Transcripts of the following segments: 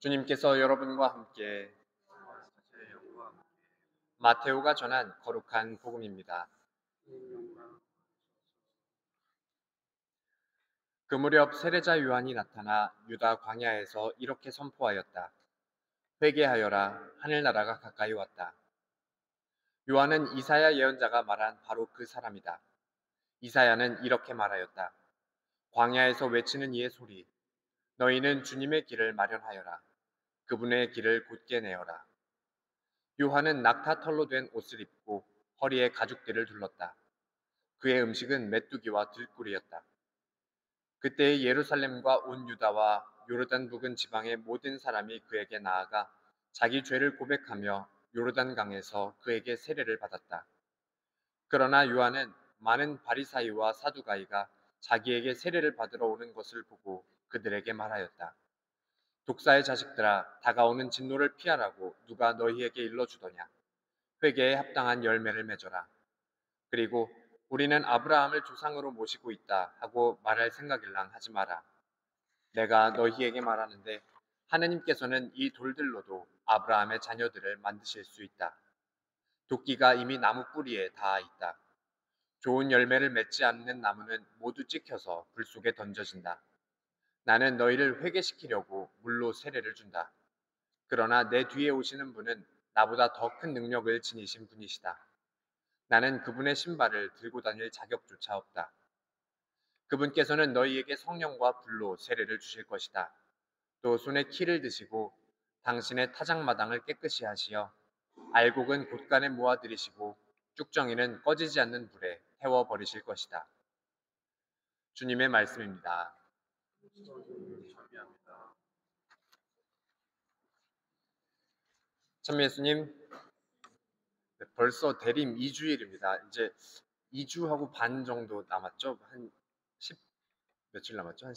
주님께서 여러분과 함께 마테오가 전한 거룩한 복음입니다. 그 무렵 세례자 요한이 나타나 유다 광야에서 이렇게 선포하였다. 회개하여라, 하늘나라가 가까이 왔다. 요한은 이사야 예언자가 말한 바로 그 사람이다. 이사야는 이렇게 말하였다. 광야에서 외치는 이의 소리, 너희는 주님의 길을 마련하여라. 그분의 길을 곧게 내어라. 요한은 낙타털로 된 옷을 입고 허리에 가죽띠를 둘렀다. 그의 음식은 메뚜기와 들꿀이었다. 그때 예루살렘과 온 유다와 요르단 부근 지방의 모든 사람이 그에게 나아가 자기 죄를 고백하며 요르단강에서 그에게 세례를 받았다. 그러나 요한은 많은 바리사이와 사두가이가 자기에게 세례를 받으러 오는 것을 보고 그들에게 말하였다. 독사의 자식들아, 다가오는 진노를 피하라고 누가 너희에게 일러주더냐. 회개에 합당한 열매를 맺어라. 그리고 우리는 아브라함을 조상으로 모시고 있다 하고 말할 생각일랑 하지 마라. 내가 너희에게 말하는데 하느님께서는 이 돌들로도 아브라함의 자녀들을 만드실 수 있다. 도끼가 이미 나무 뿌리에 닿아 있다. 좋은 열매를 맺지 않는 나무는 모두 찍혀서 불 속에 던져진다. 나는 너희를 회개시키려고 물로 세례를 준다. 그러나 내 뒤에 오시는 분은 나보다 더 큰 능력을 지니신 분이시다. 나는 그분의 신발을 들고 다닐 자격조차 없다. 그분께서는 너희에게 성령과 불로 세례를 주실 것이다. 또 손에 키를 드시고 당신의 타작마당을 깨끗이 하시어 알곡은 곳간에 모아들이시고 쭉정이는 꺼지지 않는 불에 태워버리실 것이다. 주님의 말씀입니다. 참 예수님, 벌써 대림 2주일입니다. 이제 2주하고 반 정도 남았죠? 한 10, 며칠 남았죠? 한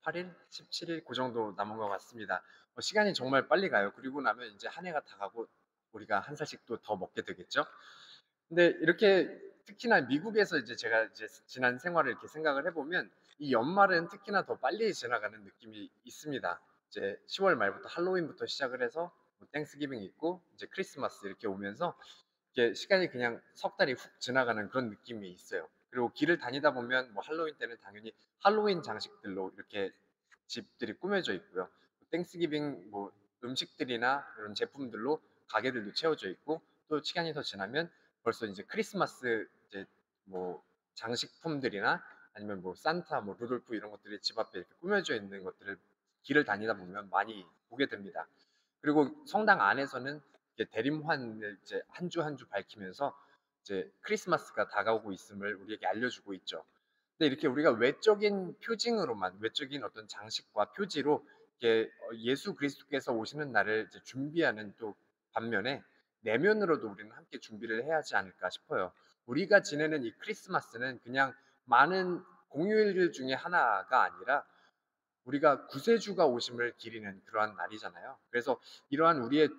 18일? 17일? 그 정도 남은 것 같습니다. 시간이 정말 빨리 가요. 그리고 나면 이제 한 해가 다 가고 우리가 한 살씩 또 더 먹게 되겠죠? 근데 이렇게 특히나 미국에서 이제 제가 이제 지난 생활을 이렇게 생각을 해보면 이 연말은 특히나 더 빨리 지나가는 느낌이 있습니다. 이제 10월 말부터 할로윈부터 시작을 해서 뭐 땡스기빙 있고 이제 크리스마스 이렇게 오면서 이게 시간이 그냥 석 달이 훅 지나가는 그런 느낌이 있어요. 그리고 길을 다니다 보면 뭐 할로윈 때는 당연히 할로윈 장식들로 이렇게 집들이 꾸며져 있고요. 땡스기빙 뭐 음식들이나 이런 제품들로 가게들도 채워져 있고 또 시간이 더 지나면 벌써 이제 크리스마스 이제 뭐 장식품들이나 아니면 뭐 산타, 뭐 루돌프 이런 것들이 집 앞에 이렇게 꾸며져 있는 것들을 길을 다니다 보면 많이 보게 됩니다. 그리고 성당 안에서는 이제 대림환을 이제 한 주 한 주 밝히면서 이제 크리스마스가 다가오고 있음을 우리에게 알려주고 있죠. 근데 이렇게 우리가 외적인 표징으로만, 외적인 어떤 장식과 표지로 이렇게 예수 그리스도께서 오시는 날을 이제 준비하는 또 반면에 내면으로도 우리는 함께 준비를 해야 하지 않을까 싶어요. 우리가 지내는 이 크리스마스는 그냥 많은 공휴일 중에 하나가 아니라 우리가 구세주가 오심을 기리는 그러한 날이잖아요. 그래서 이러한 우리의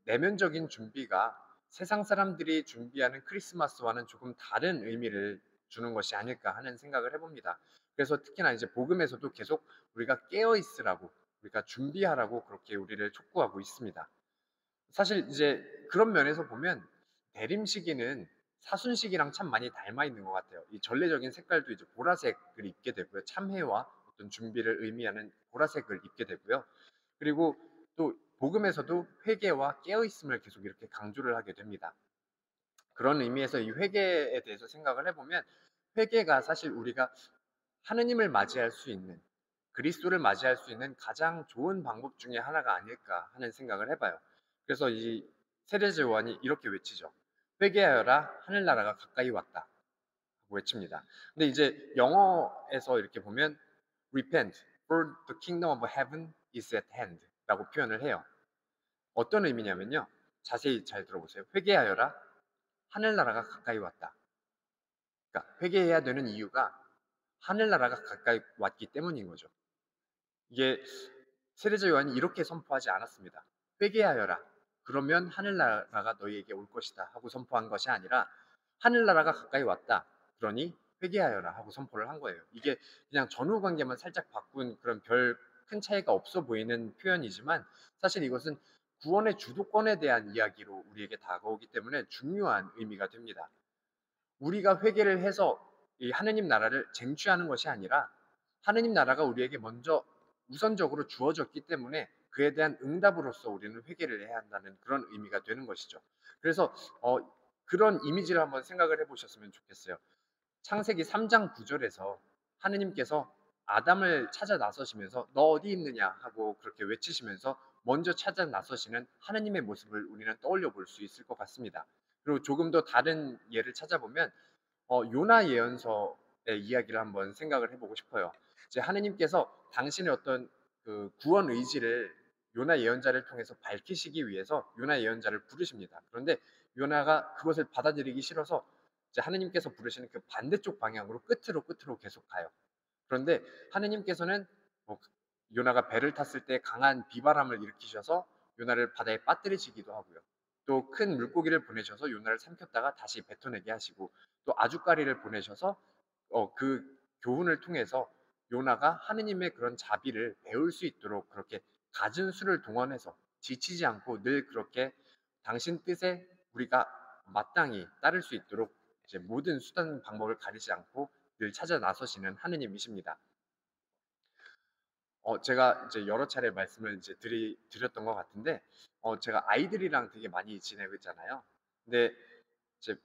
내면적인 준비가 세상 사람들이 준비하는 크리스마스와는 조금 다른 의미를 주는 것이 아닐까 하는 생각을 해봅니다. 그래서 특히나 이제 복음에서도 계속 우리가 깨어 있으라고, 우리가 준비하라고 그렇게 우리를 촉구하고 있습니다. 사실 이제 그런 면에서 보면 대림 시기는 사순 시기랑 참 많이 닮아 있는 것 같아요. 이 전례적인 색깔도 이제 보라색을 입게 되고요. 참회와 어떤 준비를 의미하는 보라색을 입게 되고요. 그리고 또 복음에서도 회개와 깨어 있음을 계속 이렇게 강조를 하게 됩니다. 그런 의미에서 이 회개에 대해서 생각을 해보면 회개가 사실 우리가 하느님을 맞이할 수 있는 그리스도를 맞이할 수 있는 가장 좋은 방법 중에 하나가 아닐까 하는 생각을 해봐요. 그래서 이 세례자 요한이 이렇게 외치죠. 회개하여라 하늘나라가 가까이 왔다 하고 외칩니다. 근데 이제 영어에서 이렇게 보면 repent for the kingdom of heaven is at hand 라고 표현을 해요. 어떤 의미냐면요. 자세히 잘 들어보세요. 회개하여라 하늘나라가 가까이 왔다. 그러니까 회개해야 되는 이유가 하늘나라가 가까이 왔기 때문인 거죠. 이게 세례자 요한이 이렇게 선포하지 않았습니다. 회개하여라. 그러면 하늘나라가 너희에게 올 것이다 하고 선포한 것이 아니라 하늘나라가 가까이 왔다. 그러니 회개하여라 하고 선포를 한 거예요. 이게 그냥 전후 관계만 살짝 바꾼 그런 별 큰 차이가 없어 보이는 표현이지만 사실 이것은 구원의 주도권에 대한 이야기로 우리에게 다가오기 때문에 중요한 의미가 됩니다. 우리가 회개를 해서 이 하느님 나라를 쟁취하는 것이 아니라 하느님 나라가 우리에게 먼저 우선적으로 주어졌기 때문에 그에 대한 응답으로서 우리는 회개를 해야 한다는 그런 의미가 되는 것이죠. 그래서 어, 그런 이미지를 한번 생각을 해보셨으면 좋겠어요. 창세기 3장 9절에서 하느님께서 아담을 찾아 나서시면서 너 어디 있느냐 하고 그렇게 외치시면서 먼저 찾아 나서시는 하느님의 모습을 우리는 떠올려 볼 수 있을 것 같습니다. 그리고 조금 더 다른 예를 찾아보면 요나 예언서의 이야기를 한번 생각을 해보고 싶어요. 이제 하느님께서 당신의 어떤 그 구원 의지를 요나 예언자를 통해서 밝히시기 위해서 요나 예언자를 부르십니다. 그런데 요나가 그것을 받아들이기 싫어서 이제 하느님께서 부르시는 그 반대쪽 방향으로 끝으로 계속 가요. 그런데 하느님께서는 뭐 요나가 배를 탔을 때 강한 비바람을 일으키셔서 요나를 바다에 빠뜨리시기도 하고요. 또 큰 물고기를 보내셔서 요나를 삼켰다가 다시 뱉어내게 하시고 또 아주까리를 보내셔서 그 교훈을 통해서 요나가 하느님의 그런 자비를 배울 수 있도록 그렇게 갖은 수를 동원해서 지치지 않고 늘 그렇게 당신 뜻에 우리가 마땅히 따를 수 있도록 이제 모든 수단 방법을 가리지 않고 늘 찾아 나서시는 하느님이십니다. 제가 이제 여러 차례 말씀을 이제 드렸던 것 같은데, 제가 아이들이랑 되게 많이 지내고 있잖아요. 근데 이제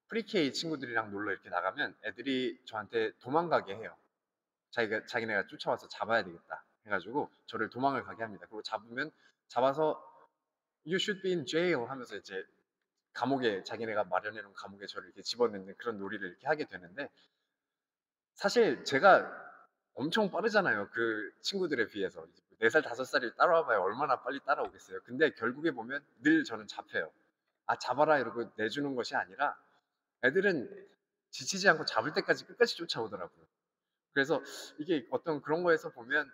프리케이 친구들이랑 놀러 이렇게 나가면 애들이 저한테 도망가게 해요. 자기네가 쫓아와서 잡아야 되겠다 해가지고 저를 도망을 가게 합니다. 그리고 잡아서 You should be in jail 하면서 이제 감옥에 자기네가 마련해 놓은 감옥에 저를 이렇게 집어넣는 그런 놀이를 이렇게 하게 되는데 사실 제가 엄청 빠르잖아요. 그 친구들에 비해서. 4살, 5살이 따라와 봐야 얼마나 빨리 따라오겠어요. 근데 결국에 보면 늘 저는 잡혀요. 아, 잡아라 이러고 내주는 것이 아니라 애들은 지치지 않고 잡을 때까지 끝까지 쫓아오더라고요. 그래서 이게 어떤 그런 거에서 보면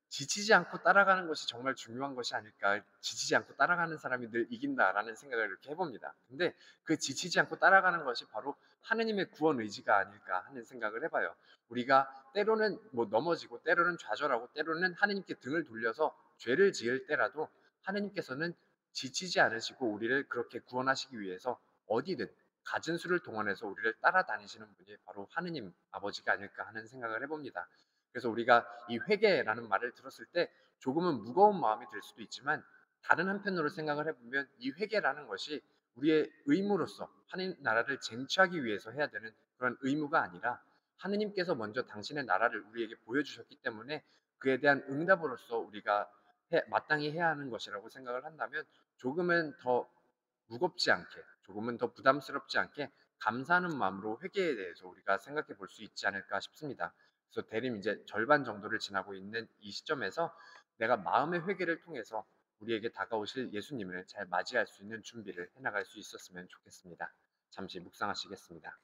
지치지 않고 따라가는 것이 정말 중요한 것이 아닐까. 지치지 않고 따라가는 사람이 늘 이긴다라는 생각을 이렇게 해봅니다. 근데 그 지치지 않고 따라가는 것이 바로 하느님의 구원 의지가 아닐까 하는 생각을 해봐요. 우리가 때로는 뭐 넘어지고 때로는 좌절하고 때로는 하느님께 등을 돌려서 죄를 지을 때라도 하느님께서는 지치지 않으시고 우리를 그렇게 구원하시기 위해서 어디든 갖은 수를 동원해서 우리를 따라다니시는 분이 바로 하느님 아버지가 아닐까 하는 생각을 해봅니다. 그래서 우리가 이 회개라는 말을 들었을 때 조금은 무거운 마음이 들 수도 있지만 다른 한편으로 생각을 해보면 이 회개라는 것이 우리의 의무로서 하나님 나라를 쟁취하기 위해서 해야 되는 그런 의무가 아니라 하느님께서 먼저 당신의 나라를 우리에게 보여주셨기 때문에 그에 대한 응답으로서 우리가 마땅히 해야 하는 것이라고 생각을 한다면 조금은 더 무겁지 않게, 조금은 더 부담스럽지 않게 감사하는 마음으로 회개에 대해서 우리가 생각해 볼 수 있지 않을까 싶습니다. 그래서 대림 이제 절반 정도를 지나고 있는 이 시점에서 내가 마음의 회개를 통해서 우리에게 다가오실 예수님을 잘 맞이할 수 있는 준비를 해나갈 수 있었으면 좋겠습니다. 잠시 묵상하시겠습니다.